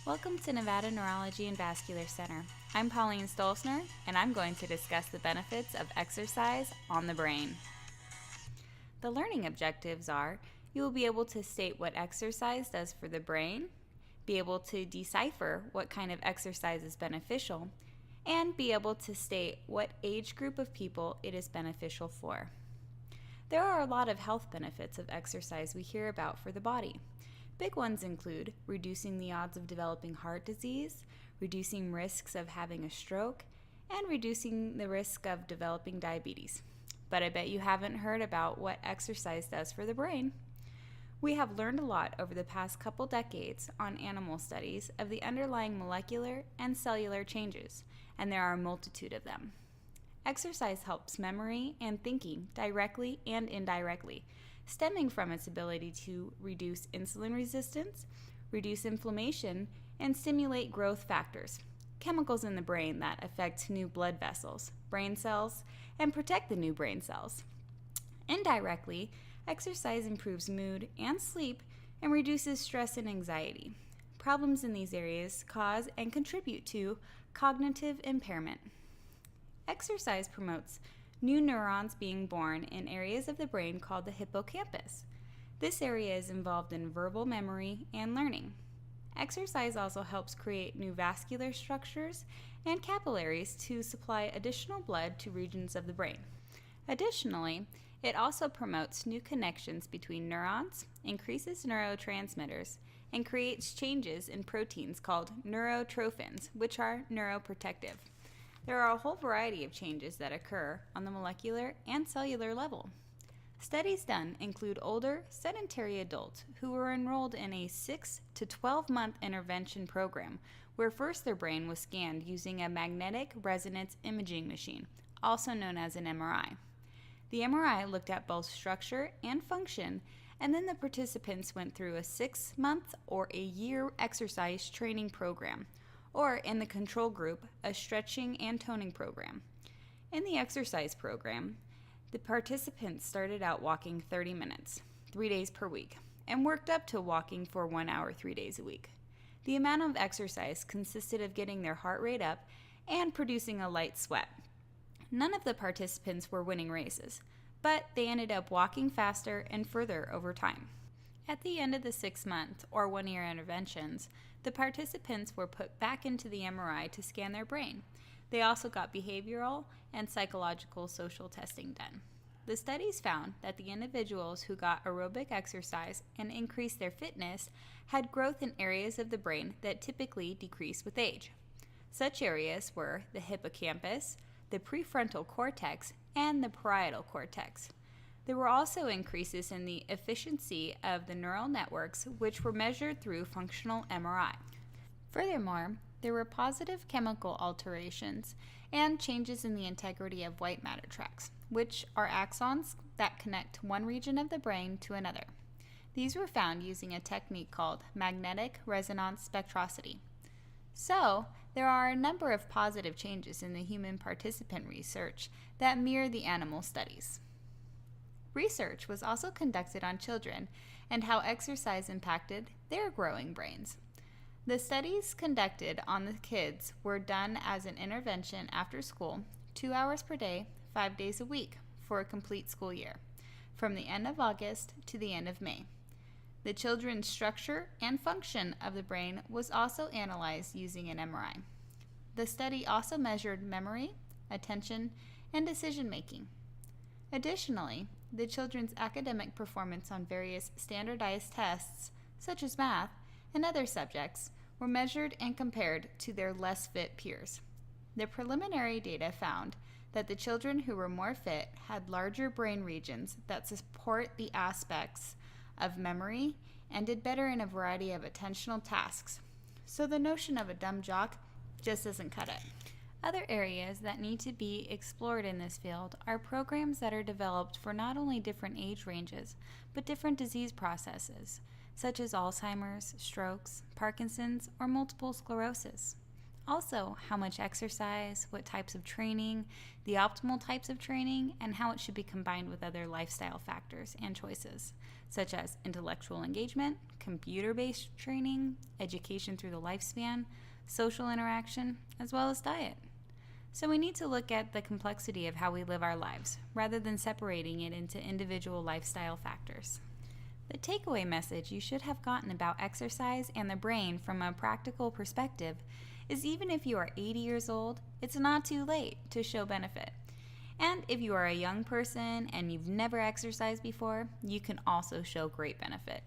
Welcome to Nevada Neurology and Vascular Center. I'm Pauline Stolzner, and I'm going to discuss the benefits of exercise on the brain. The learning objectives are you will be able to state what exercise does for the brain, be able to decipher what kind of exercise is beneficial, and be able to state what age group of people it is beneficial for. There are a lot of health benefits of exercise we hear about for the body. Big ones include reducing the odds of developing heart disease, reducing risks of having a stroke, and reducing the risk of developing diabetes. But I bet you haven't heard about what exercise does for the brain. We have learned a lot over the past couple decades on animal studies of the underlying molecular and cellular changes, and there are a multitude of them. Exercise helps memory and thinking directly and indirectly, stemming from its ability to reduce insulin resistance, reduce inflammation, and stimulate growth factors, chemicals in the brain that affect new blood vessels, brain cells, and protect the new brain cells. Indirectly, exercise improves mood and sleep and reduces stress and anxiety. Problems in these areas cause and contribute to cognitive impairment. Exercise promotes new neurons being born in areas of the brain called the hippocampus. This area is involved in verbal memory and learning. Exercise also helps create new vascular structures and capillaries to supply additional blood to regions of the brain. Additionally, it also promotes new connections between neurons, increases neurotransmitters, and creates changes in proteins called neurotrophins, which are neuroprotective. There are a whole variety of changes that occur on the molecular and cellular level. Studies done include older, sedentary adults who were enrolled in a 6 to 12-month intervention program where first their brain was scanned using a magnetic resonance imaging machine, also known as an MRI. The MRI looked at both structure and function, and then the participants went through a 6-month or a year exercise training program, or in the control group, a stretching and toning program. In the exercise program, the participants started out walking 30 minutes, 3 days per week, and worked up to walking for 1 hour 3 days a week. The amount of exercise consisted of getting their heart rate up and producing a light sweat. None of the participants were winning races, but they ended up walking faster and further over time. At the end of the 6-month or 1-year interventions, the participants were put back into the MRI to scan their brain. They also got behavioral and psychological social testing done. The studies found that the individuals who got aerobic exercise and increased their fitness had growth in areas of the brain that typically decrease with age. Such areas were the hippocampus, the prefrontal cortex, and the parietal cortex. There were also increases in the efficiency of the neural networks, which were measured through functional MRI. Furthermore, there were positive chemical alterations and changes in the integrity of white matter tracts, which are axons that connect one region of the brain to another. These were found using a technique called magnetic resonance spectroscopy. So, there are a number of positive changes in the human participant research that mirror the animal studies. Research was also conducted on children and how exercise impacted their growing brains. The studies conducted on the kids were done as an intervention after school, 2 hours per day, 5 days a week, for a complete school year, from the end of August to the end of May. The children's structure and function of the brain was also analyzed using an MRI. The study also measured memory, attention, and decision-making. Additionally, the children's academic performance on various standardized tests, such as math and other subjects, were measured and compared to their less fit peers. The preliminary data found that the children who were more fit had larger brain regions that support the aspects of memory and did better in a variety of attentional tasks. So the notion of a dumb jock just doesn't cut it. Other areas that need to be explored in this field are programs that are developed for not only different age ranges, but different disease processes, such as Alzheimer's, strokes, Parkinson's, or multiple sclerosis. Also, how much exercise, what types of training, the optimal types of training, and how it should be combined with other lifestyle factors and choices, such as intellectual engagement, computer-based training, education through the lifespan, social interaction, as well as diet. So we need to look at the complexity of how we live our lives, rather than separating it into individual lifestyle factors. The takeaway message you should have gotten about exercise and the brain from a practical perspective is even if you are 80 years old, it's not too late to show benefit. And if you are a young person and you've never exercised before, you can also show great benefit.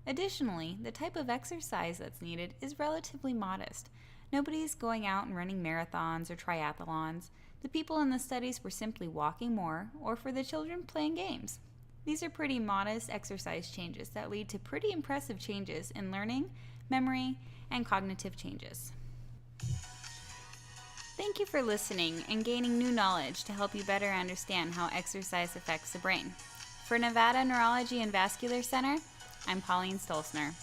Additionally, the type of exercise that's needed is relatively modest. Nobody's going out and running marathons or triathlons. The people in the studies were simply walking more, or for the children playing games. These are pretty modest exercise changes that lead to pretty impressive changes in learning, memory, and cognitive changes. Thank you for listening and gaining new knowledge to help you better understand how exercise affects the brain. For Nevada Neurology and Vascular Center, I'm Pauline Stolzner.